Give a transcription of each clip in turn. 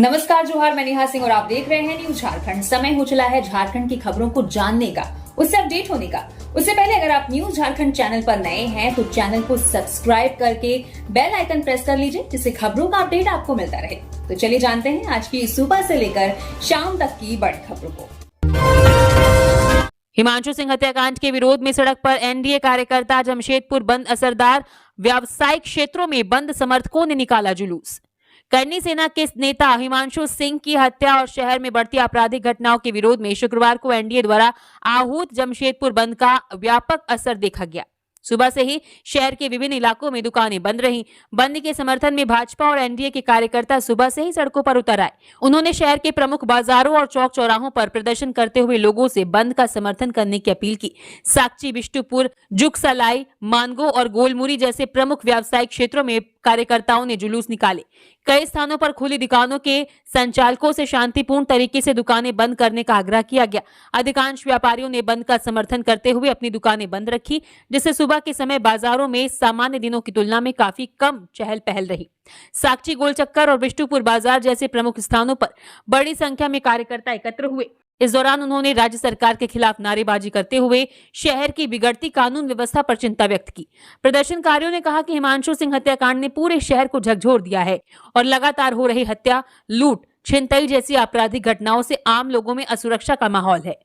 नमस्कार, जोहार। मैं नेहा सिंह और आप देख रहे हैं न्यूज झारखंड। समय हो चला है झारखंड की खबरों को जानने का, उससे अपडेट होने का। उससे पहले अगर आप न्यूज झारखंड चैनल पर नए हैं तो चैनल को सब्सक्राइब करके बेल आइकन प्रेस कर लीजिए, जिससे खबरों का अपडेट आपको मिलता रहे। तो चलिए जानते हैं आज की सुबह से लेकर शाम तक की बड़ी खबरों को। हिमांशु सिंह हत्याकांड के विरोध में सड़क पर एनडीए कार्यकर्ता, जमशेदपुर बंद असरदार, व्यावसायिक क्षेत्रों में बंद समर्थकों ने निकाला जुलूस। करनी सेना के नेता हिमांशु सिंह की हत्या और शहर में बढ़ती आपराधिक घटनाओं के विरोध में शुक्रवार को एनडीए द्वारा आहूत जमशेदपुर बंद का व्यापक असर देखा गया। सुबह से ही शहर के विभिन्न इलाकों में दुकानें बंद रहीं। बंद के समर्थन में भाजपा और एनडीए के कार्यकर्ता सुबह से ही सड़कों पर उतर आए। उन्होंने शहर के प्रमुख बाजारों और चौक चौराहों पर प्रदर्शन करते हुए लोगों से बंद का समर्थन करने की अपील की। साकची, बिष्टुपुर, जुगसलाई, मानगो और गोलमुरी जैसे प्रमुख व्यावसायिक क्षेत्रों में कार्यकर्ताओं ने जुलूस निकाले। कई स्थानों पर खुली दुकानों के संचालकों से शांतिपूर्ण तरीके से दुकानें बंद करने का आग्रह किया गया। अधिकांश व्यापारियों ने बंद का समर्थन करते हुए अपनी दुकानें बंद रखी, जिससे सुबह के समय बाजारों में सामान्य दिनों की तुलना में काफी कम चहल पहल रही। साकची, गोलचक्कर और बिष्टुपुर बाजार जैसे प्रमुख स्थानों पर बड़ी संख्या में कार्यकर्ता एकत्र हुए। इस दौरान उन्होंने राज्य सरकार के खिलाफ नारेबाजी करते हुए शहर की बिगड़ती कानून व्यवस्था पर चिंता व्यक्त की। प्रदर्शनकारियों ने कहा कि हिमांशु सिंह हत्याकांड ने पूरे शहर को झकझोर दिया है और लगातार हो रही हत्या, लूट, छिनतई जैसी आपराधिक घटनाओं से आम लोगों में असुरक्षा का माहौल है।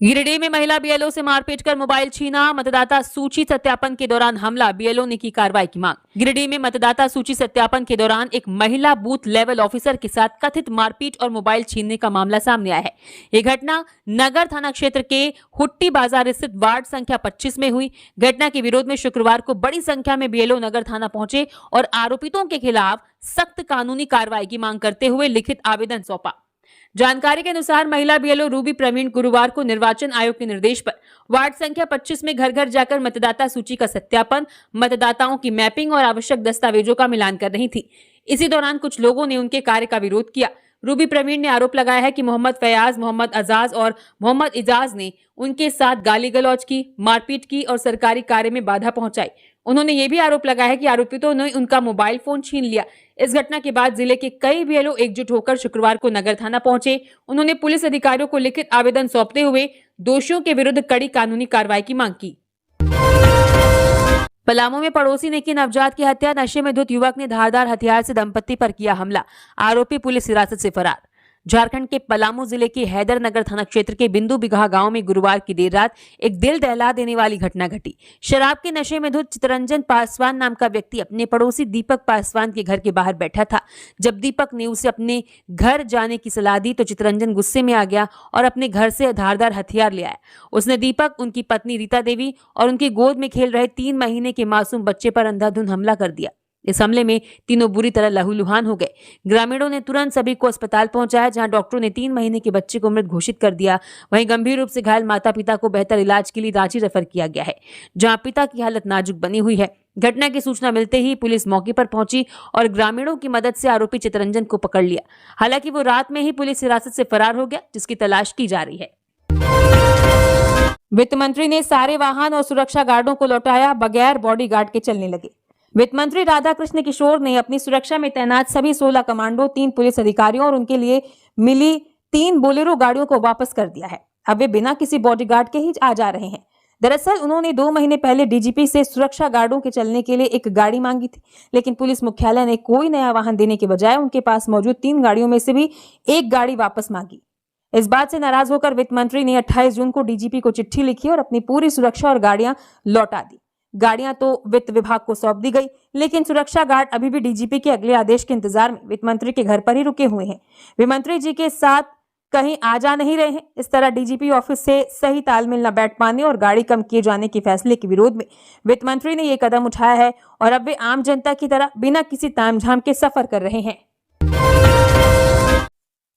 गिरिडीह में महिला बीएलओ से मारपीट कर मोबाइल छीना, मतदाता सूची सत्यापन के दौरान हमला, बीएलओ ने की कार्रवाई की मांग। गिरिडीह में मतदाता सूची सत्यापन के दौरान एक महिला बूथ लेवल ऑफिसर के साथ कथित मारपीट और मोबाइल छीनने का मामला सामने आया है। ये घटना नगर थाना क्षेत्र के हुट्टी बाजार स्थित वार्ड संख्या 25 में हुई। घटना के विरोध में शुक्रवार को बड़ी संख्या में बीएलओ नगर थाना पहुंचे और आरोपितों के खिलाफ सख्त कानूनी कार्रवाई की मांग करते हुए लिखित आवेदन सौंपा। जानकारी के अनुसार महिला बीएलओ रूबी प्रवीण गुरुवार को निर्वाचन आयोग के निर्देश पर वार्ड संख्या 25 में घर घर जाकर मतदाता सूची का सत्यापन, मतदाताओं की मैपिंग और आवश्यक दस्तावेजों का मिलान कर रही थी। इसी दौरान कुछ लोगों ने उनके कार्य का विरोध किया। रूबी प्रवीण ने आरोप लगाया है कि मोहम्मद फयाज, मोहम्मद अजाज और मोहम्मद इजाज ने उनके साथ गाली गलौज की, मारपीट की और सरकारी कार्य में बाधा पहुंचाई। उन्होंने ये भी आरोप लगाया है कि आरोपितों ने उनका मोबाइल फोन छीन लिया। इस घटना के बाद जिले के कई बीएलओ एकजुट होकर शुक्रवार को नगर थाना पहुंचे। उन्होंने पुलिस अधिकारियों को लिखित आवेदन सौंपते हुए दोषियों के विरुद्ध कड़ी कानूनी कार्रवाई की मांग की। पलामू में पड़ोसी ने की नवजात की हत्या, नशे में धुत युवक ने धारदार हथियार से दंपत्ति पर किया हमला, आरोपी पुलिस हिरासत से फरार। झारखंड के पलामू जिले के हैदरनगर थाना क्षेत्र के बिंदु बिगहा गांव में गुरुवार की देर रात एक दिल दहला देने वाली घटना घटी। शराब के नशे में धुत चितरंजन पासवान नाम का व्यक्ति अपने पड़ोसी दीपक पासवान के घर के बाहर बैठा था। जब दीपक ने उसे अपने घर जाने की सलाह दी तो चितरंजन गुस्से में आ गया और अपने घर से धारदार हथियार ले आया। उसने दीपक, उनकी पत्नी रीता देवी और उनकी गोद में खेल रहे 3 महीने के मासूम बच्चे पर अंधाधुंध हमला कर दिया। इस हमले में तीनों बुरी तरह लहूलुहान हो गए। ग्रामीणों ने तुरंत सभी को अस्पताल पहुंचाया, जहां डॉक्टरों ने 3 महीने के बच्चे को मृत घोषित कर दिया। वहीं गंभीर रूप से घायल माता पिता को बेहतर इलाज के लिए रांची रेफर किया गया है, जहां पिता की हालत नाजुक बनी हुई है। घटना की सूचना मिलते ही पुलिस मौके पर पहुंची और ग्रामीणों की मदद से आरोपी चितरंजन को पकड़ लिया। हालांकि वो रात में ही पुलिस हिरासत से फरार हो गया, जिसकी तलाश की जा रही है। वित्त मंत्री ने सारे वाहन और सुरक्षा गार्डों को लौटाया, बगैर बॉडीगार्ड के चलने लगे। वित्त मंत्री राधाकृष्ण किशोर ने अपनी सुरक्षा में तैनात सभी 16 कमांडो, 3 पुलिस अधिकारियों और उनके लिए मिली 3 बोलेरो गाड़ियों को वापस कर दिया है। अब वे बिना किसी बॉडीगार्ड के ही आ जा रहे हैं। दरअसल उन्होंने 2 महीने पहले डीजीपी से सुरक्षा गार्डों के चलने के लिए एक गाड़ी मांगी थी, लेकिन पुलिस मुख्यालय ने कोई नया वाहन देने के बजाय उनके पास मौजूद 3 गाड़ियों में से भी एक गाड़ी वापस मांगी। इस बात से नाराज होकर वित्त मंत्री ने 28 जून को डीजीपी को चिट्ठी लिखी और अपनी पूरी सुरक्षा और गाड़ियां लौटा दी। गाड़ियां तो वित्त विभाग को सौंप दी गई, लेकिन सुरक्षा गार्ड अभी भी डीजीपी के अगले आदेश के इंतजार में वित्त मंत्री के घर पर ही रुके हुए हैं। वे मंत्री जी के साथ कहीं आ जा नहीं रहे हैं। इस तरह डीजीपी ऑफिस से सही तालमेल न बैठ पाने और गाड़ी कम किए जाने के फैसले के विरोध में वित्त मंत्री ने ये कदम उठाया है और अब वे आम जनता की तरह बिना किसी तामझाम के सफर कर रहे हैं।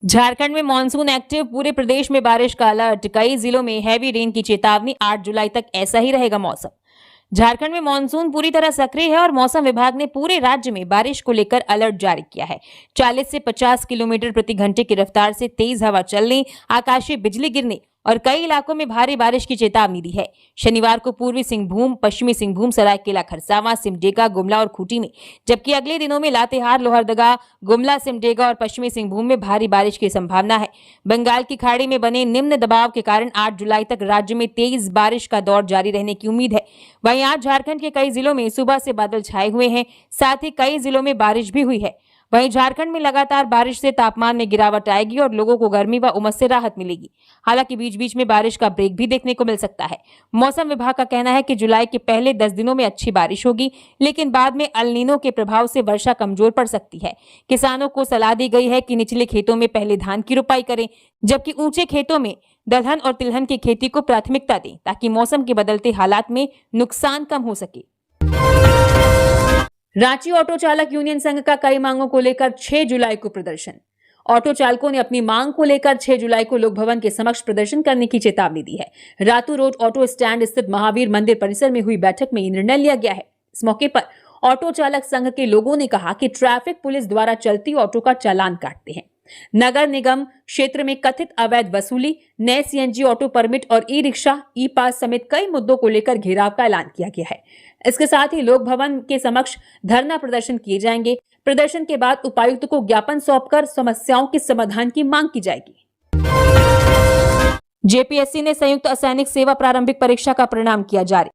झारखंड में मॉनसून एक्टिव, पूरे प्रदेश में बारिश का अलर्ट, कई जिलों में हैवी रेन की चेतावनी। 8 जुलाई तक ऐसा ही रहेगा मौसम। झारखंड में मानसून पूरी तरह सक्रिय है और मौसम विभाग ने पूरे राज्य में बारिश को लेकर अलर्ट जारी किया है। 40 से 50 किलोमीटर प्रति घंटे की रफ्तार से तेज हवा चलने, आकाशीय बिजली गिरने और कई इलाकों में भारी बारिश की चेतावनी दी है। शनिवार को पूर्वी सिंहभूम, पश्चिमी सिंहभूम, सरायकेला खरसावां, सिमडेगा, गुमला और खूंटी में, जबकि अगले दिनों में लातेहार, लोहरदगा, गुमला, सिमडेगा और पश्चिमी सिंहभूम में भारी बारिश की संभावना है। बंगाल की खाड़ी में बने निम्न दबाव के कारण 8 जुलाई तक राज्य में तेज बारिश का दौर जारी रहने की उम्मीद है। वहीं आज झारखंड के कई जिलों में सुबह से बादल छाए हुए हैं, साथ ही कई जिलों में बारिश भी हुई है। वहीं झारखंड में लगातार बारिश से तापमान में गिरावट आएगी और लोगों को गर्मी व उमस से राहत मिलेगी। हालांकि बीच बीच में बारिश का ब्रेक भी देखने को मिल सकता है। मौसम विभाग का कहना है कि जुलाई के पहले 10 दिनों में अच्छी बारिश होगी, लेकिन बाद में अल नीनो के प्रभाव से वर्षा कमजोर पड़ सकती है। किसानों को सलाह दी गई है कि निचले खेतों में पहले धान की रोपाई करें, जबकि ऊंचे खेतों में दलहन और तिलहन की खेती को प्राथमिकता दें, ताकि मौसम के बदलते हालात में नुकसान कम हो सके। रांची ऑटो चालक यूनियन संघ का कई मांगों को लेकर 6 जुलाई को प्रदर्शन। ऑटो चालकों ने अपनी मांग को लेकर 6 जुलाई को लोक भवन के समक्ष प्रदर्शन करने की चेतावनी दी है। रातू रोड ऑटो स्टैंड स्थित महावीर मंदिर परिसर में हुई बैठक में ये निर्णय लिया गया है। इस मौके पर ऑटो चालक संघ के लोगों ने कहा कि ट्रैफिक पुलिस द्वारा चलती ऑटो का चालान काटते हैं। नगर निगम क्षेत्र में कथित अवैध वसूली, नए सीएनजी ऑटो परमिट और ई रिक्शा, ई पास समेत कई मुद्दों को लेकर घेराव का ऐलान किया गया है। इसके साथ ही लोक भवन के समक्ष धरना प्रदर्शन किए जाएंगे। प्रदर्शन के बाद उपायुक्त को ज्ञापन सौंपकर समस्याओं के समाधान की मांग की जाएगी। जेपीएससी ने संयुक्त असैनिक सेवा प्रारंभिक परीक्षा का परिणाम किया जारी।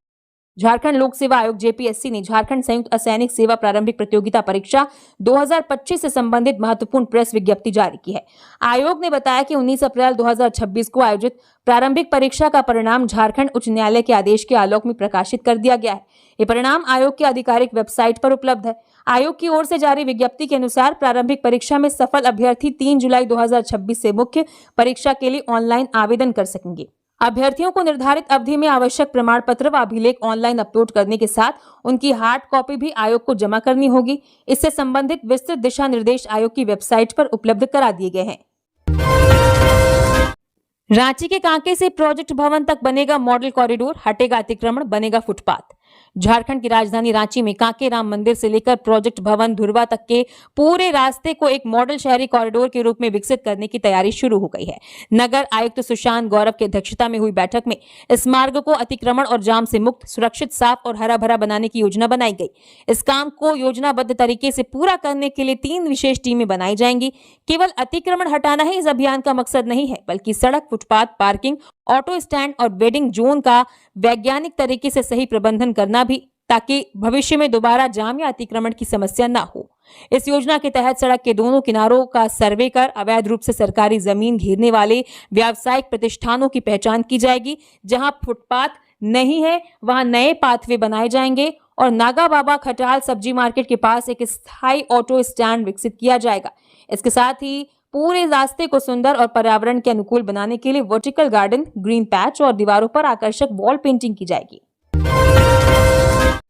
झारखंड लोक सेवा आयोग जेपीएससी ने झारखंड संयुक्त असैनिक सेवा प्रारंभिक प्रतियोगिता परीक्षा 2025 से संबंधित महत्वपूर्ण प्रेस विज्ञप्ति जारी की है। आयोग ने बताया कि 19 अप्रैल 2026 को आयोजित प्रारंभिक परीक्षा का परिणाम झारखंड उच्च न्यायालय के आदेश के आलोक में प्रकाशित कर दिया गया है। ये परिणाम आयोग की आधिकारिक वेबसाइट पर उपलब्ध है। आयोग की ओर से जारी विज्ञप्ति के अनुसार प्रारंभिक परीक्षा में सफल अभ्यर्थी 3 जुलाई 2026 से मुख्य परीक्षा के लिए ऑनलाइन आवेदन कर सकेंगे। अभ्यर्थियों को निर्धारित अवधि में आवश्यक प्रमाण पत्र व अभिलेख ऑनलाइन अपलोड करने के साथ उनकी हार्ड कॉपी भी आयोग को जमा करनी होगी। इससे संबंधित विस्तृत दिशा निर्देश आयोग की वेबसाइट पर उपलब्ध करा दिए गए हैं। रांची के कांके से प्रोजेक्ट भवन तक बनेगा मॉडल कॉरिडोर, हटेगा अतिक्रमण, बनेगा फुटपाथ। झारखंड की राजधानी रांची में कांके राम मंदिर से लेकर प्रोजेक्ट भवन धुरवा तक के पूरे रास्ते को एक मॉडल शहरी कॉरिडोर के रूप में विकसित करने की तैयारी शुरू हो गई है। नगर आयुक्त सुशांत गौरव की अध्यक्षता में हुई बैठक में इस मार्ग को अतिक्रमण और जाम से मुक्त, सुरक्षित, साफ और हरा भरा बनाने की योजना बनाई गई। इस काम को योजनाबद्ध तरीके से पूरा करने के लिए 3 विशेष टीमें बनाई जाएंगी। केवल अतिक्रमण हटाना ही इस अभियान का मकसद नहीं है, बल्कि सड़क, फुटपाथ, पार्किंग, ऑटो स्टैंड और वेडिंग जोन का वैज्ञानिक तरीके से सही प्रबंधन करना भी, ताकि भविष्य में दोबारा जाम या अतिक्रमण की समस्या ना हो। इस योजना के तहत सड़क के दोनों किनारों का सर्वे कर अवैध रूप से सरकारी जमीन घेरने वाले व्यावसायिक प्रतिष्ठानों की पहचान की जाएगी। जहां फुटपाथ नहीं है वहां नए पाथवे बनाए जाएंगे और नागा बाबा खटाल सब्जी मार्केट के पास एक स्थायी ऑटो स्टैंड विकसित किया जाएगा। इसके साथ ही पूरे रास्ते को सुंदर और पर्यावरण के अनुकूल बनाने के लिए वर्टिकल गार्डन, ग्रीन पैच और दीवारों पर आकर्षक वॉल पेंटिंग की जाएगी।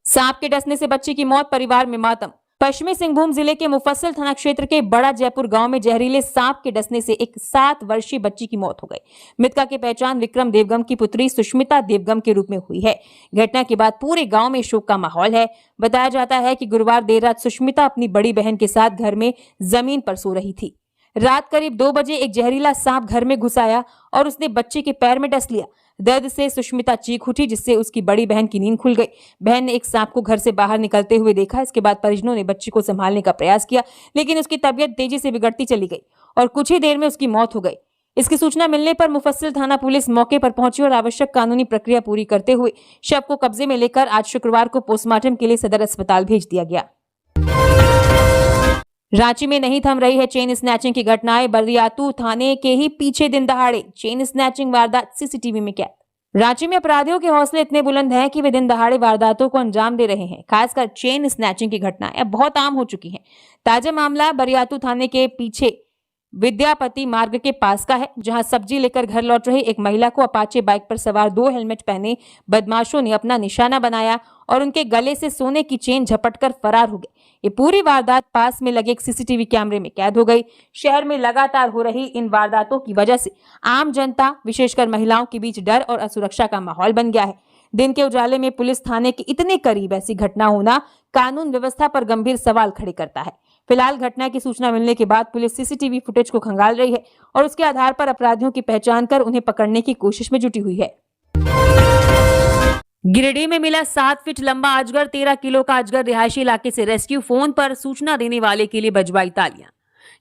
सांप के डसने से बच्ची की मौत, परिवार में मातम। पश्चिमी सिंहभूम जिले के मुफस्सिल थाना क्षेत्र के बड़ा जयपुर गांव में जहरीले सांप के डसने से एक 7 वर्षीय बच्ची की मौत हो गई। मृतका की पहचान विक्रम देवगम की पुत्री सुष्मिता देवगम के रूप में हुई है। घटना के बाद पूरे गांव में शोक का माहौल है। बताया जाता है कि गुरुवार देर रात सुष्मिता अपनी बड़ी बहन के साथ घर में जमीन पर सो रही थी। रात करीब 2 बजे एक जहरीला सांप घर में घुस आया और उसने बच्चे के पैर में डस लिया। दर्द से सुष्मिता चीख उठी, जिससे उसकी बड़ी बहन की नींद खुल गई। बहन ने एक सांप को घर से बाहर निकलते हुए देखा। इसके बाद परिजनों ने बच्ची को संभालने का प्रयास किया, लेकिन उसकी तबीयत तेजी से बिगड़ती चली गई और कुछ ही देर में उसकी मौत हो गई। इसकी सूचना मिलने पर मुफस्सिल थाना पुलिस मौके पर पहुंची और आवश्यक कानूनी प्रक्रिया पूरी करते हुए शव को कब्जे में लेकर आज शुक्रवार को पोस्टमार्टम के लिए सदर अस्पताल भेज दिया गया। रांची में नहीं थम रही है चेन स्नैचिंग की घटनाएं। बरियातू थाने के ही पीछे दिन दहाड़े चेन स्नैचिंग वारदात सीसीटीवी में कैद। रांची में अपराधियों के हौसले इतने बुलंद हैं कि वे दिन दहाड़े वारदातों को अंजाम दे रहे हैं। खासकर चेन स्नैचिंग की घटनाएं अब बहुत आम हो चुकी हैं। ताजा मामला बरियातू थाने के पीछे विद्यापति मार्ग के पास का है, जहां सब्जी लेकर घर लौट रही एक महिला को अपाचे बाइक पर सवार 2 हेलमेट पहने बदमाशों ने अपना निशाना बनाया और उनके गले से सोने की चेन झपटकर फरार हो गए। ये पूरी वारदात पास में लगे एक सीसीटीवी कैमरे में कैद हो गई। शहर में लगातार हो रही इन वारदातों की वजह से आम जनता, विशेषकर महिलाओं के बीच डर और असुरक्षा का माहौल बन गया है। दिन के उजाले में पुलिस थाने के इतने करीब ऐसी घटना होना कानून व्यवस्था पर गंभीर सवाल खड़े करता है। फिलहाल घटना की सूचना मिलने के बाद पुलिस सीसीटीवी फुटेज को खंगाल रही है और उसके आधार पर अपराधियों की पहचान कर उन्हें पकड़ने की कोशिश में जुटी हुई है। गिरिडीह में मिला 7 फीट लंबा अजगर, 13 किलो का अजगर रिहायशी इलाके से रेस्क्यू। फोन पर सूचना देने वाले के लिए बजवाई तालियां।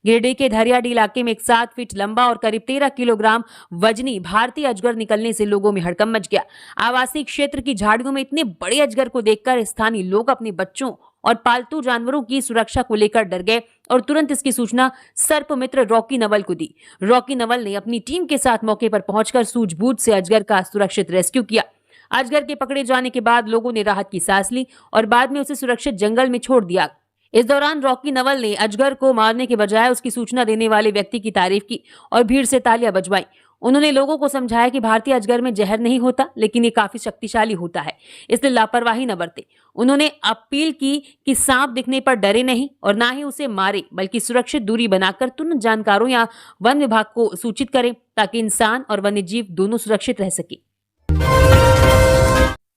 गिरिडीह के धरियाडी इलाके में एक 7 फीट लंबा और करीब 13 किलोग्राम वजनी भारतीय अजगर निकलने से लोगों में हड़कंप मच गया। आवासीय क्षेत्र की झाड़ियों में इतने बड़े अजगर को देखकर स्थानीय लोग अपने बच्चों और पालतू जानवरों की सुरक्षा को लेकर डर गए और तुरंत इसकी सूचना सर्प मित्र रॉकी नवल को दी। रॉकी नवल ने अपनी टीम के साथ मौके पर पहुंचकर सूझबूझ से अजगर का सुरक्षित रेस्क्यू किया। अजगर के पकड़े जाने के बाद लोगों ने राहत की सांस ली और बाद में उसे सुरक्षित जंगल में छोड़ दिया। इस दौरान रॉकी नवल ने अजगर को मारने के बजाय उसकी सूचना देने वाले व्यक्ति की तारीफ की और भीड़ से तालियां बजवाई। उन्होंने लोगों को समझाया कि भारतीय अजगर में जहर नहीं होता, लेकिन ये काफी शक्तिशाली होता है, इसलिए लापरवाही न बरते। उन्होंने अपील की कि सांप दिखने पर डरे नहीं और ना ही उसे मारे, बल्कि सुरक्षित दूरी बनाकर तुरंत जानकारों या वन विभाग को सूचित करें ताकि इंसान और वन्य जीव दोनों सुरक्षित रह सके।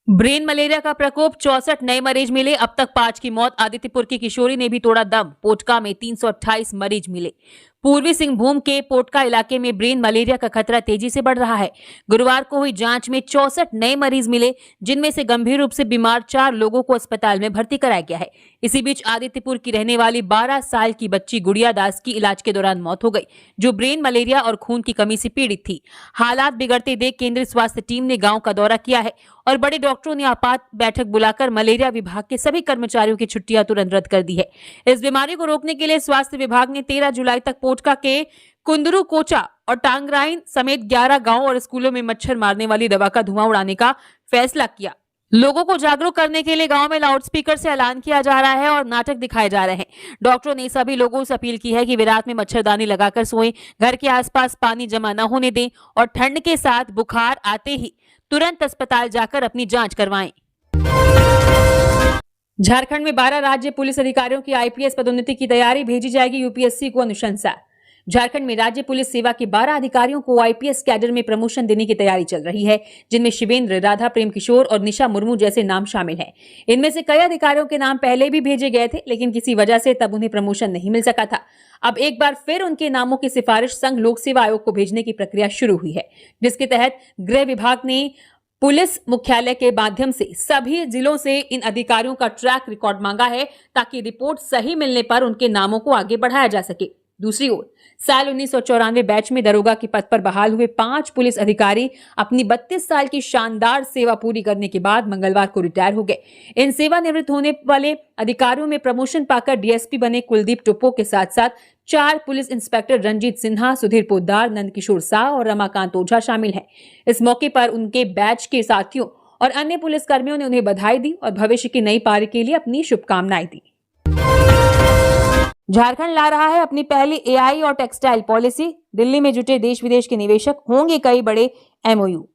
ब्रेन मलेरिया का प्रकोप, 64 नए मरीज मिले, अब तक 5 की मौत। आदित्यपुर की किशोरी ने भी तोड़ा दम, पोटका में 328 मरीज मिले। पूर्वी सिंहभूम के पोटका इलाके में ब्रेन मलेरिया का खतरा तेजी से बढ़ रहा है। गुरुवार को हुई जांच में 64 नए मरीज मिले, जिनमें से गंभीर रूप से बीमार 4 लोगों को अस्पताल में भर्ती कराया गया है। इसी बीच आदित्यपुर की रहने वाली 12 साल की बच्ची गुड़िया दास की इलाज के दौरान मौत हो गई, जो ब्रेन मलेरिया और खून की कमी से पीड़ित थी। हालात बिगड़ते देख केंद्रीय स्वास्थ्य टीम ने गांव का दौरा किया है और बड़े डॉक्टरों ने आपात बैठक बुलाकर मलेरिया विभाग के सभी कर्मचारियों की छुट्टियां तुरंत रद्द कर दी है। इस बीमारी को रोकने के लिए स्वास्थ्य विभाग ने 13 जुलाई तक पोटका के कुंदरू कोचा और टांगराइन समेत 11 गांवों और स्कूलों में मच्छर मारने वाली दवा का धुआं उड़ाने का फैसला किया। लोगों को जागरूक करने के लिए गांव में लाउडस्पीकर से ऐलान किया जा रहा है और नाटक दिखाए जा रहे हैं। डॉक्टरों ने सभी लोगों से अपील की है कि वे रात में मच्छरदानी लगाकर सोएं, घर के आसपास पानी जमा न होने दें और ठंड के साथ बुखार आते ही तुरंत अस्पताल जाकर अपनी जांच करवाएं। झारखंड में 12 राज्य पुलिस अधिकारियों की आईपीएस पदोन्नति की तैयारी, भेजी जाएगी यूपीएससी को अनुशंसा। झारखंड में राज्य पुलिस सेवा के 12 अधिकारियों को आईपीएस कैडर में प्रमोशन देने की तैयारी चल रही है, जिनमें शिवेंद्र, राधा प्रेम किशोर और निशा मुर्मू जैसे नाम शामिल हैं। इनमें से कई अधिकारियों के नाम पहले भी भेजे गए थे, लेकिन किसी वजह से तब उन्हें प्रमोशन नहीं मिल सका था। अब एक बार फिर उनके नामों की सिफारिश संघ लोक सेवा आयोग को भेजने की प्रक्रिया शुरू हुई है, जिसके तहत गृह विभाग ने पुलिस मुख्यालय के माध्यम से सभी जिलों से इन अधिकारियों का ट्रैक रिकॉर्ड मांगा है, ताकि रिपोर्ट सही मिलने पर उनके नामों को आगे बढ़ाया जा सके। दूसरी ओर साल 1994 बैच में दरोगा के पद पर बहाल हुए 5 पुलिस अधिकारी अपनी 32 साल की शानदार सेवा पूरी करने के बाद मंगलवार को रिटायर हो गए। इन सेवानिवृत्त होने वाले अधिकारियों में प्रमोशन पाकर डीएसपी बने कुलदीप टोप्पो के साथ साथ 4 पुलिस इंस्पेक्टर रंजीत सिन्हा, सुधीर पोद्दार, नंदकिशोर शाह और रमाकांत ओझा शामिल हैं। इस मौके पर उनके बैच के साथियों और अन्य पुलिसकर्मियों ने उन्हें बधाई दी और भविष्य की नई पारी के लिए अपनी शुभकामनाएं दी। झारखंड ला रहा है अपनी पहली एआई और टेक्सटाइल पॉलिसी, दिल्ली में जुटे देश विदेश के निवेशक, होंगे कई बड़े एमओयू।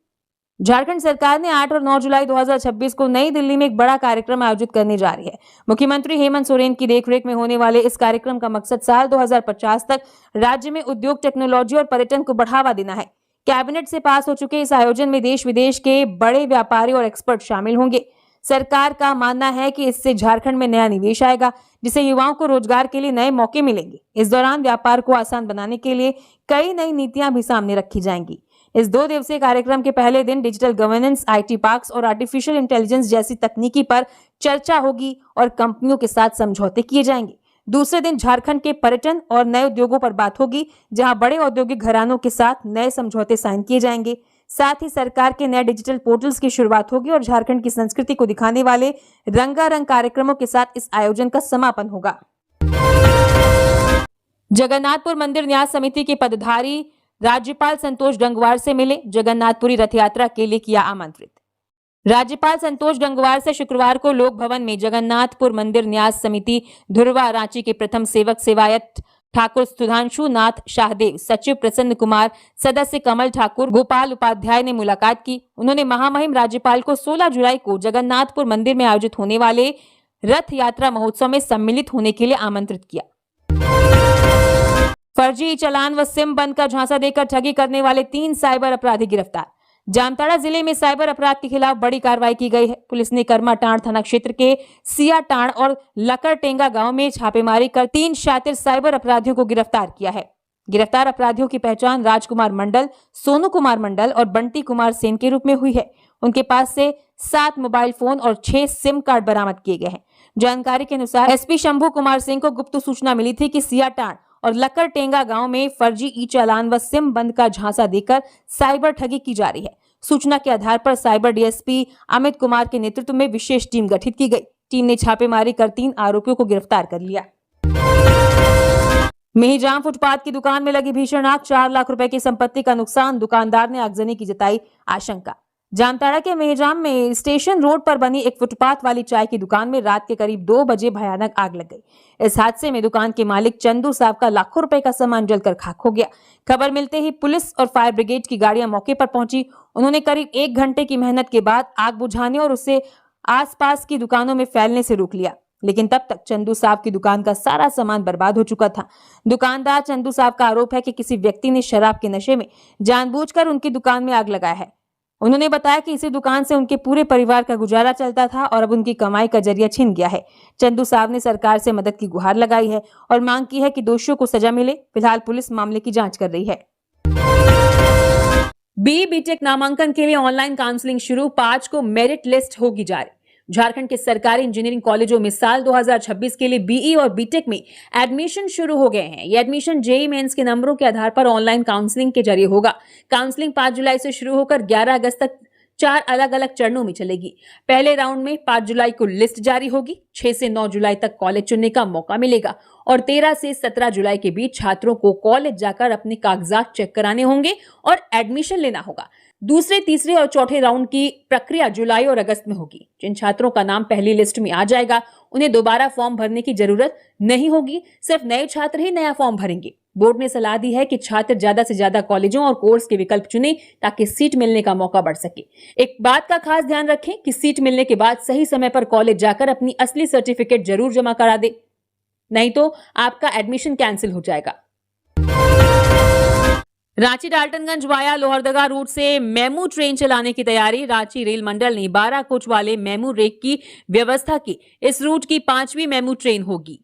झारखंड सरकार ने 8 और 9 जुलाई 2026 को नई दिल्ली में एक बड़ा कार्यक्रम आयोजित करने जा रही है। मुख्यमंत्री हेमंत सोरेन की देखरेख में होने वाले इस कार्यक्रम का मकसद साल 2050 तक राज्य में उद्योग, टेक्नोलॉजी और पर्यटन को बढ़ावा देना है। कैबिनेट से पास हो चुके इस आयोजन में देश विदेश के बड़े व्यापारी और एक्सपर्ट शामिल होंगे। सरकार का मानना है कि इससे झारखंड में नया निवेश आएगा, जिससे युवाओं को रोजगार के लिए नए मौके मिलेंगे। इस दौरान व्यापार को आसान बनाने के लिए कई नई नीतियां भी सामने रखी जाएंगी। इस 2 दिवसीय कार्यक्रम के पहले दिन डिजिटल गवर्नेंस, आईटी पार्क्स और आर्टिफिशियल इंटेलिजेंस जैसी तकनीकी पर चर्चा होगी और कंपनियों के साथ समझौते किए जाएंगे। दूसरे दिन झारखंड के पर्यटन और नए उद्योगों पर बात होगी, जहां बड़े औद्योगिक घरानों के साथ नए समझौते साइन किए जाएंगे। साथ ही सरकार के नए डिजिटल पोर्टल्स की शुरुआत होगी और झारखंड की संस्कृति को दिखाने वाले रंगारंग कार्यक्रमों के साथ इस आयोजन का समापन होगा। जगन्नाथपुर मंदिर न्यास समिति के पदधारी राज्यपाल संतोष गंगवार से मिले, जगन्नाथपुरी रथ यात्रा के लिए किया आमंत्रित। राज्यपाल संतोष गंगवार से शुक्रवार को लोक भवन में जगन्नाथपुर मंदिर न्यास समिति धुरवा रांची के प्रथम सेवक सेवायत ठाकुर सुधांशु नाथ शाहदेव, सचिव प्रसन्न कुमार, सदस्य कमल ठाकुर, गोपाल उपाध्याय ने मुलाकात की। उन्होंने महामहिम राज्यपाल को 16 जुलाई को जगन्नाथपुर मंदिर में आयोजित होने वाले रथ यात्रा महोत्सव में सम्मिलित होने के लिए आमंत्रित किया। फर्जी चालान व सिम बंद का झांसा देकर ठगी करने वाले 3 साइबर अपराधी गिरफ्तार। जामताड़ा जिले में साइबर अपराध के खिलाफ बड़ी कार्रवाई की गई है। पुलिस ने करमाटांड़ थाना क्षेत्र के सियाटांड़ और लकड़टेंगा गांव में छापेमारी कर 3 शातिर साइबर अपराधियों को गिरफ्तार किया है। गिरफ्तार अपराधियों की पहचान राजकुमार मंडल, सोनू कुमार मंडल और बंटी कुमार सेन के रूप में हुई है। उनके पास से 7 मोबाइल फोन और 6 सिम कार्ड बरामद किए गए हैं। जानकारी के अनुसार एसपी शंभू कुमार सिंह को गुप्त सूचना मिली थी कि सियाटांड़ और लकड़टेंगा गांव में फर्जी ई चालान व सिम बंद का झांसा देकर साइबर ठगी की जा रही है। सूचना के आधार पर साइबर डीएसपी अमित कुमार के नेतृत्व में विशेष टीम गठित की गई। टीम ने छापेमारी कर 3 आरोपियों को गिरफ्तार कर लिया। मेहजाम फुटपाथ की दुकान में लगी भीषण आग, 4 लाख रुपए की संपत्ति का नुकसान, दुकानदार ने आगजनी की जताई आशंका। जामताड़ा के मेहजाम में स्टेशन रोड पर बनी एक फुटपाथ वाली चाय की दुकान में रात के करीब 2 बजे भयानक आग लग गई। इस हादसे में दुकान के मालिक चंदू साहब का लाखों रुपए का सामान जलकर खाक हो गया। खबर मिलते ही पुलिस और फायर ब्रिगेड की गाड़ियां मौके पर पहुंची। उन्होंने करीब 1 घंटे की मेहनत के बाद आग बुझाने और उसे आसपास की दुकानों में फैलने से रोक लिया, लेकिन तब तक चंदू साहब की दुकान का सारा सामान बर्बाद हो चुका था। दुकानदार चंदू साहब का आरोप है कि किसी व्यक्ति ने शराब के नशे में जानबूझकर उनकी दुकान में आग लगाया है। उन्होंने बताया कि इसी दुकान से उनके पूरे परिवार का गुजारा चलता था और अब उनकी कमाई का जरिया छिन गया है। चंदू साहब ने सरकार से मदद की गुहार लगाई है और मांग की है कि दोषियों को सजा मिले। फिलहाल पुलिस मामले की जांच कर रही है। बीटेक नामांकन के लिए ऑनलाइन काउंसलिंग शुरू, 5 को मेरिट लिस्ट होगी जारी। झारखंड के सरकारी इंजीनियरिंग कॉलेजों में साल 2026 के लिए बीई और बीटेक में एडमिशन शुरू हो गए हैं। ये एडमिशन जेईई मेंस के नंबरों के आधार पर ऑनलाइन काउंसलिंग के जरिए होगा। काउंसलिंग 5 जुलाई से शुरू होकर 11 अगस्त तक 4 अलग अलग चरणों में चलेगी। पहले राउंड में 5 जुलाई को लिस्ट जारी होगी। 6 से 9 जुलाई तक कॉलेज चुनने का मौका मिलेगा और 13 से 17 जुलाई के बीच छात्रों को कॉलेज जाकर अपने कागजात चेक कराने होंगे और एडमिशन लेना होगा। दूसरे, तीसरे और चौथे राउंड की प्रक्रिया जुलाई और अगस्त में होगी। जिन छात्रों का नाम पहली लिस्ट में आ जाएगा उन्हें दोबारा फॉर्म भरने की जरूरत नहीं होगी। सिर्फ नए छात्र ही नया फॉर्म भरेंगे। बोर्ड ने सलाह दी है कि छात्र ज्यादा से ज्यादा कॉलेजों और कोर्स के विकल्प चुनें ताकि सीट मिलने का मौका बढ़ सके। एक बात का खास ध्यान रखें कि सीट मिलने के बाद सही समय पर कॉलेज जाकर अपनी असली सर्टिफिकेट जरूर जमा करा दे, नहीं तो आपका एडमिशन कैंसिल हो जाएगा। रांची डाल्टनगंज वाया लोहरदगा रूट से मेमू ट्रेन चलाने की तैयारी। रांची रेल मंडल ने 12 कोच वाले मेमू रेक की व्यवस्था की। इस रूट की 5वीं मेमू ट्रेन होगी।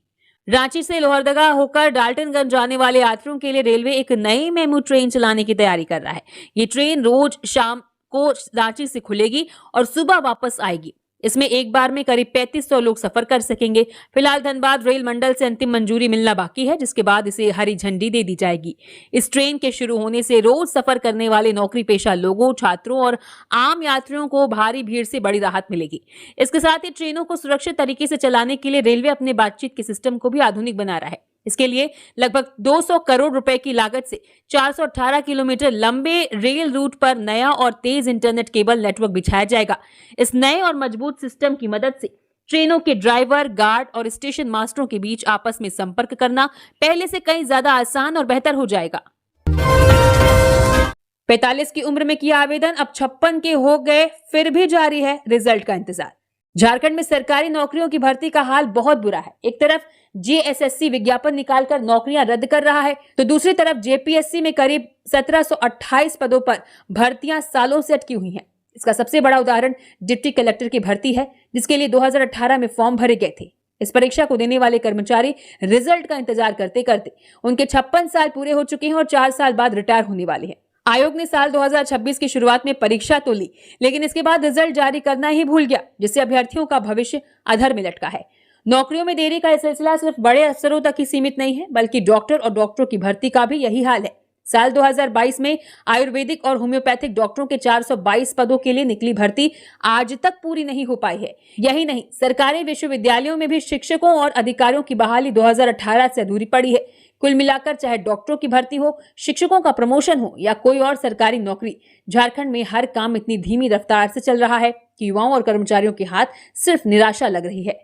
रांची से लोहरदगा होकर डाल्टनगंज जाने वाले यात्रियों के लिए रेलवे एक नई मेमू ट्रेन चलाने की तैयारी कर रहा है। ये ट्रेन रोज शाम को रांची से खुलेगी और सुबह वापस आएगी। इसमें एक बार में करीब 3500 लोग सफर कर सकेंगे। फिलहाल धनबाद रेल मंडल से अंतिम मंजूरी मिलना बाकी है, जिसके बाद इसे हरी झंडी दे दी जाएगी। इस ट्रेन के शुरू होने से रोज सफर करने वाले नौकरी पेशा लोगों, छात्रों और आम यात्रियों को भारी भीड़ से बड़ी राहत मिलेगी। इसके साथ ही ट्रेनों को सुरक्षित तरीके से चलाने के लिए रेलवे अपने बातचीत के सिस्टम को भी आधुनिक बना रहा है। इसके लिए लगभग 200 करोड़ रुपए की लागत से 418 किलोमीटर लंबे रेल रूट पर नया और तेज इंटरनेट केबल नेटवर्क बिछाया जाएगा। इस नए और मजबूत सिस्टम की मदद से ट्रेनों के ड्राइवर, गार्ड और स्टेशन मास्टरों के बीच आपस में संपर्क करना पहले से कहीं ज्यादा आसान और बेहतर हो जाएगा। 45 की उम्र में किया आवेदन, अब 56 के हो गए, फिर भी जारी है रिजल्ट का इंतजार। झारखंड में सरकारी नौकरियों की भर्ती का हाल बहुत बुरा है। एक तरफ जेएसएससी विज्ञापन निकालकर नौकरियां रद्द कर रहा है, तो दूसरी तरफ जेपीएससी में करीब 1728 पदों पर भर्तियां सालों से अटकी हुई हैं। इसका सबसे बड़ा उदाहरण डिप्टी कलेक्टर की भर्ती है, जिसके लिए 2018 में फॉर्म भरे गए थे। इस परीक्षा को देने वाले कर्मचारी रिजल्ट का इंतजार करते करते उनके 56 साल पूरे हो चुके हैं और 4 साल बाद रिटायर होने वाले हैं। आयोग ने साल 2026 की शुरुआत में परीक्षा तो ली, लेकिन इसके बाद रिजल्ट जारी करना ही भूल गया, जिससे अभ्यर्थियों का भविष्य अधर में लटका है। नौकरियों में देरी का यह सिलसिला सिर्फ बड़े अफसरों तक ही सीमित नहीं है, बल्कि डॉक्टर और डॉक्टरों की भर्ती का भी यही हाल है। साल 2022 में आयुर्वेदिक और होम्योपैथिक डॉक्टरों के 422 पदों के लिए निकली भर्ती आज तक पूरी नहीं हो पाई है। यही नहीं, सरकारी विश्वविद्यालयों में भी शिक्षकों और अधिकारियों की बहाली 2018 से अधूरी पड़ी है। कुल मिलाकर चाहे डॉक्टरों की भर्ती हो, शिक्षकों का प्रमोशन हो या कोई और सरकारी नौकरी, झारखंड में हर काम इतनी धीमी रफ्तार से चल रहा है कि युवाओं और कर्मचारियों के हाथ सिर्फ निराशा लग रही है।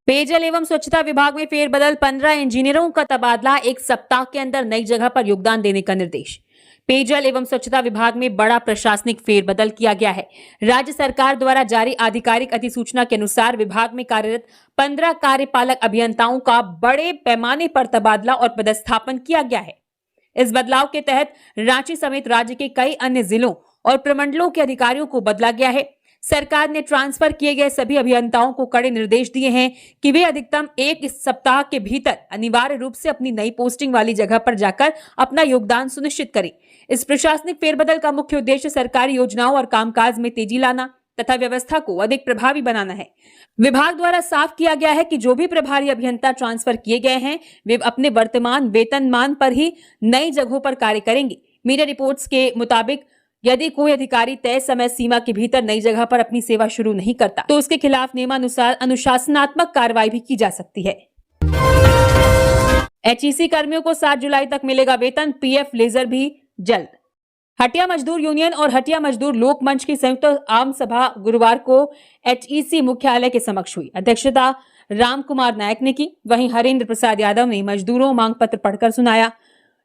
पेयजल एवं स्वच्छता विभाग में फेरबदल, 15 इंजीनियरों का तबादला, 1 सप्ताह के अंदर नई जगह पर योगदान देने का निर्देश। पेयजल एवं स्वच्छता विभाग में बड़ा प्रशासनिक फेरबदल किया गया है। राज्य सरकार द्वारा जारी आधिकारिक अधिसूचना के अनुसार विभाग में कार्यरत 15 कार्यपालक अभियंताओं का बड़े पैमाने पर तबादला और पदस्थापन किया गया है। इस बदलाव के तहत रांची समेत राज्य के कई अन्य जिलों और प्रमंडलों के अधिकारियों को बदला गया है। सरकार ने ट्रांसफर किए गए सभी अभियंताओं को कड़े निर्देश दिए हैं कि वे अधिकतम एक सप्ताह के भीतर अनिवार्य रूप से अपनी नई पोस्टिंग वाली जगह पर जाकर अपना योगदान सुनिश्चित करें। इस प्रशासनिक फेरबदल का मुख्य उद्देश्य सरकारी योजनाओं और कामकाज में तेजी लाना तथा व्यवस्था को अधिक प्रभावी बनाना है। विभाग द्वारा साफ किया गया है कि जो भी प्रभारी अभियंता ट्रांसफर किए गए हैं वे अपने वर्तमान वेतनमान पर ही नई जगहों पर कार्य करेंगे। मीडिया रिपोर्ट्स के मुताबिक यदि कोई अधिकारी तय समय सीमा के भीतर नई जगह पर अपनी सेवा शुरू नहीं करता तो उसके खिलाफ नियमानुसार अनुशासनात्मक कार्रवाई भी की जा सकती है। एचईसी कर्मियों को 7 जुलाई तक मिलेगा वेतन, पीएफ लेजर भी जल्द। हटिया मजदूर यूनियन और हटिया मजदूर लोक मंच की संयुक्त आम सभा गुरुवार को एचईसी मुख्यालय के समक्ष हुई। अध्यक्षता राम कुमार नायक ने की। वहीं हरेंद्र प्रसाद यादव ने मजदूरों मांग पत्र पढ़कर सुनाया।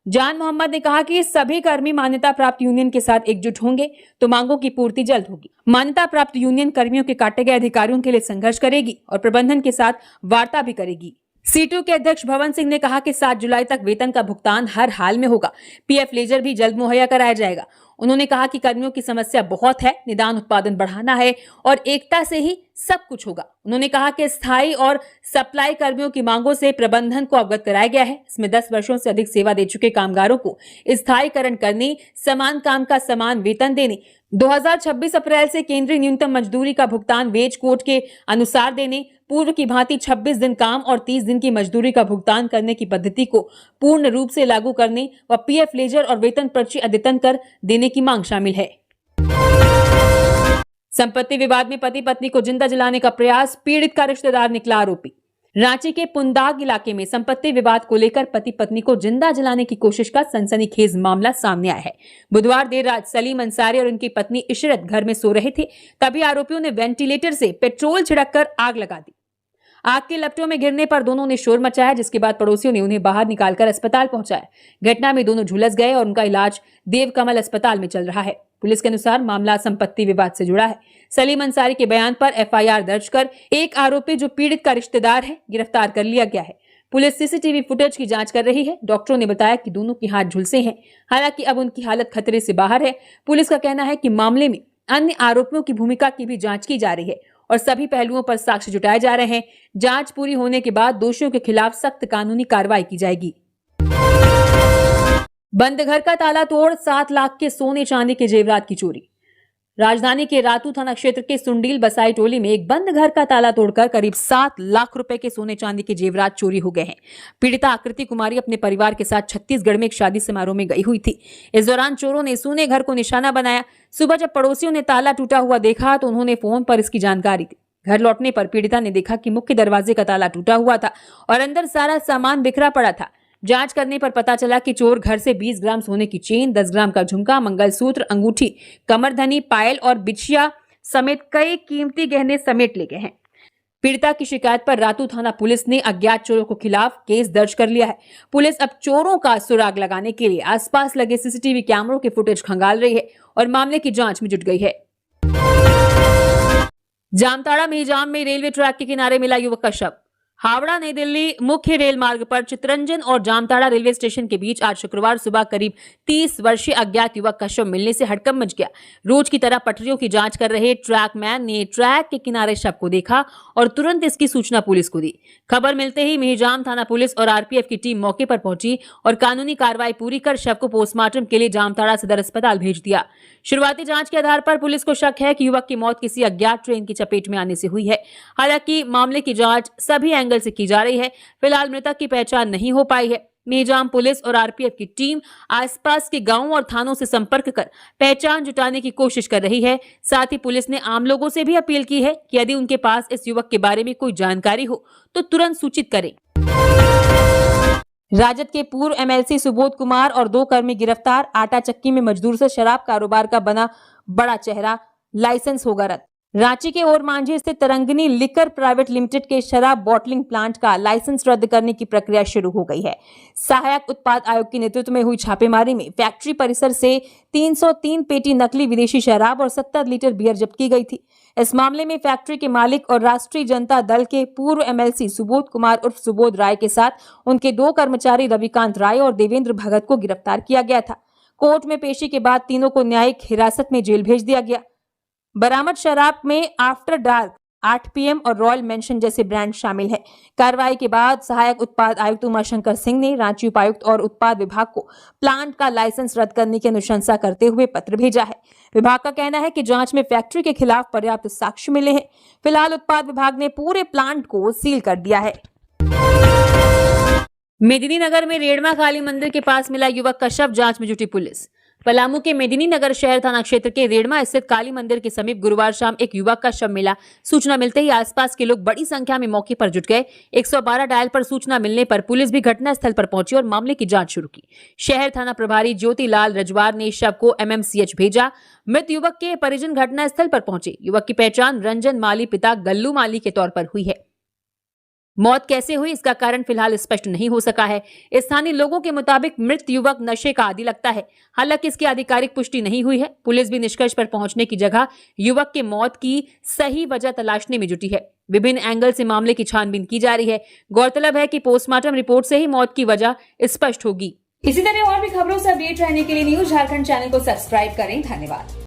जान मोहम्मद ने कहा कि सभी कर्मी मान्यता प्राप्त यूनियन के साथ एकजुट होंगे तो मांगों की पूर्ति जल्द होगी। मान्यता प्राप्त यूनियन कर्मियों के काटे गए अधिकारियों के लिए संघर्ष करेगी और प्रबंधन के साथ वार्ता भी करेगी। सीटू के अध्यक्ष भवन सिंह ने कहा कि 7 जुलाई तक वेतन का भुगतान हर हाल में होगा। पीएफ लेजर भी जल्द मुहैया कराया जाएगा। उन्होंने कहा कि कर्मियों की समस्या बहुत है, निदान उत्पादन बढ़ाना है और एकता से ही सब कुछ होगा। उन्होंने कहा कि स्थायी और सप्लाई कर्मियों की मांगों से प्रबंधन को अवगत कराया गया है। इसमें 10 वर्षों से अधिक सेवा दे चुके कामगारों को स्थायीकरण करने, समान काम का समान वेतन देने, 2026 अप्रैल से केंद्रीय न्यूनतम मजदूरी का भुगतान वेज कोड के अनुसार देने, पूर्व की भांति 26 दिन काम और 30 दिन की मजदूरी का भुगतान करने की पद्धति को पूर्ण रूप से लागू करने व पीएफ लेजर और वेतन पर्ची अद्यतन कर देने की मांग शामिल है। संपत्ति विवाद में पति पत्नी को जिंदा जलाने का प्रयास, पीड़ित का रिश्तेदार निकला आरोपी। रांची के पुंदाग इलाके में संपत्ति विवाद को लेकर पति पत्नी को जिंदा जलाने की कोशिश का सनसनीखेज मामला सामने आया है। बुधवार देर रात सलीम अंसारी और उनकी पत्नी इशरत घर में सो रहे थे, तभी आरोपियों ने वेंटिलेटर से पेट्रोल छिड़ककर आग लगा दी। आग के लपटों में गिरने पर दोनों ने शोर मचाया, जिसके बाद पड़ोसियों ने उन्हें बाहर निकालकर अस्पताल पहुंचाया। घटना में दोनों झुलस गए और उनका इलाज देवकमल अस्पताल में चल रहा है। पुलिस के अनुसार मामला संपत्ति विवाद से जुड़ा है। सलीम अंसारी के बयान पर एफआईआर दर्ज कर एक आरोपी जो पीड़ित का रिश्तेदार है गिरफ्तार कर लिया गया है। पुलिस सीसीटीवी फुटेज की जांच कर रही है। डॉक्टरों ने बताया कि दोनों के हाथ झुलसे हैं, हालांकि अब उनकी हालत खतरे से बाहर है। पुलिस का कहना है कि मामले में अन्य आरोपियों की भूमिका की भी जांच की जा रही है और सभी पहलुओं पर साक्ष्य जुटाए जा रहे हैं। जांच पूरी होने के बाद दोषियों के खिलाफ सख्त कानूनी कार्रवाई की जाएगी। बंद घर का ताला तोड़ 7 लाख के सोने चांदी के जेवरात की चोरी। राजधानी के रातू थाना क्षेत्र के सुंडील बसाई टोली में एक बंद घर का ताला तोड़कर करीब 7 लाख रुपए के सोने चांदी के जेवरात चोरी हो गए हैं। पीड़िता आकृति कुमारी अपने परिवार के साथ छत्तीसगढ़ में एक शादी समारोह में गई हुई थी। इस दौरान चोरों ने सोने घर को निशाना बनाया। सुबह जब पड़ोसियों ने ताला टूटा हुआ देखा तो उन्होंने फोन पर इसकी जानकारी दी। घर लौटने पर पीड़िता ने देखा कि मुख्य दरवाजे का ताला टूटा हुआ था और अंदर सारा सामान बिखरा पड़ा था। जांच करने पर पता चला कि चोर घर से 20 ग्राम सोने की चेन, 10 ग्राम का झुमका, मंगलसूत्र, अंगूठी, कमरधनी, पायल और बिछिया समेत कई कीमती गहने समेट ले गए हैं। पीड़िता की शिकायत पर रातू थाना पुलिस ने अज्ञात चोरों के खिलाफ केस दर्ज कर लिया है। पुलिस अब चोरों का सुराग लगाने के लिए आसपास लगे सीसीटीवी कैमरों के फुटेज खंगाल रही है और मामले की जांच में जुट गई है। जामताड़ा मेहजाम में रेलवे ट्रैक के किनारे मिला युवक का शव। हावड़ा नई दिल्ली मुख्य रेल मार्ग पर चितरंजन और जामताड़ा रेलवे स्टेशन के बीच आज शुक्रवार सुबह करीब 30 वर्षीय अज्ञात युवक का शव मिलने से हड़कंप मच गया। रोज की तरह पटरियों की जांच कर रहे ट्रैकमैन ने ट्रैक के किनारे शव को देखा और तुरंत इसकी सूचना पुलिस को दी। खबर मिलते ही मेहजाम थाना पुलिस और आरपीएफ की टीम मौके पर पहुंची और कानूनी कार्रवाई पूरी कर शव को पोस्टमार्टम के लिए जामताड़ा सदर अस्पताल भेज दिया। शुरुआती जांच के आधार पर पुलिस को शक है कि युवक की मौत किसी अज्ञात ट्रेन की चपेट में आने से हुई है। हालांकि मामले की जांच सभी एंगल से की जा रही है। फिलहाल मृतक की पहचान नहीं हो पाई है। मेहजाम पुलिस और आरपीएफ की टीम आसपास के गांवों और थानों से संपर्क कर पहचान जुटाने की कोशिश कर रही है। साथ ही पुलिस ने आम लोगों से भी अपील की है कि यदि उनके पास इस युवक के बारे में कोई जानकारी हो तो तुरंत सूचित करें। राजद के पूर्व एमएलसी सुबोध कुमार और 2 कर्मी गिरफ्तार। आटा चक्की में मजदूर से शराब कारोबार का बना बड़ा चेहरा, लाइसेंस होगा रद्द। रांची के ओरमांझी स्थित तरंगिनी लिकर प्राइवेट लिमिटेड के शराब बॉटलिंग प्लांट का लाइसेंस रद्द करने की प्रक्रिया शुरू हो गई है। सहायक उत्पाद आयोग के नेतृत्व में हुई छापेमारी में फैक्ट्री परिसर से 303 पेटी नकली विदेशी शराब और 70 लीटर बियर जब्त की गई थी। इस मामले में फैक्ट्री के मालिक और राष्ट्रीय जनता दल के पूर्व एमएलसी सुबोध कुमार उर्फ सुबोध राय के साथ उनके 2 कर्मचारी रविकांत राय और देवेंद्र भगत को गिरफ्तार किया गया था। कोर्ट में पेशी के बाद तीनों को न्यायिक हिरासत में जेल भेज दिया गया। बरामद शराब में आफ्टर डार्क, 8 PM और रॉयल मेंशन जैसे ब्रांड शामिल है। कार्रवाई के बाद सहायक उत्पाद आयुक्त उमाशंकर सिंह ने रांची उपायुक्त और उत्पाद विभाग को प्लांट का लाइसेंस रद्द करने की अनुशंसा करते हुए पत्र भेजा है। विभाग का कहना है कि जांच में फैक्ट्री के खिलाफ पर्याप्त साक्ष्य मिले हैं। फिलहाल उत्पाद विभाग ने पूरे प्लांट को सील कर दिया है। मेदिनीनगर में रेड़मा काली मंदिर के पास मिला युवक का शव, जांच में जुटी पुलिस। पलामू के मेदिनीनगर शहर थाना क्षेत्र के रेड़मा स्थित काली मंदिर के समीप गुरुवार शाम एक युवक का शव मिला। सूचना मिलते ही आसपास के लोग बड़ी संख्या में मौके पर जुट गए। 112 डायल पर सूचना मिलने पर पुलिस भी घटनास्थल पर पहुंची और मामले की जांच शुरू की। शहर थाना प्रभारी ज्योतिलाल रजवार ने शव को MMCH भेजा। मृत युवक के परिजन घटनास्थल पर पहुंचे। युवक की पहचान रंजन माली पिता गल्लू माली के तौर पर हुई है। मौत कैसे हुई इसका कारण फिलहाल स्पष्ट नहीं हो सका है। स्थानीय लोगों के मुताबिक मृत युवक नशे का आदी लगता है। हालांकि इसकी आधिकारिक पुष्टि नहीं हुई है। पुलिस भी निष्कर्ष पर पहुंचने की जगह युवक के मौत की सही वजह तलाशने में जुटी है। विभिन्न एंगल से मामले की छानबीन की जा रही है। गौरतलब है कि पोस्टमार्टम रिपोर्ट से ही मौत की वजह स्पष्ट होगी। इसी तरह और भी खबरों से अपडेट रहने के लिए न्यूज झारखंड चैनल को सब्सक्राइब करें। धन्यवाद।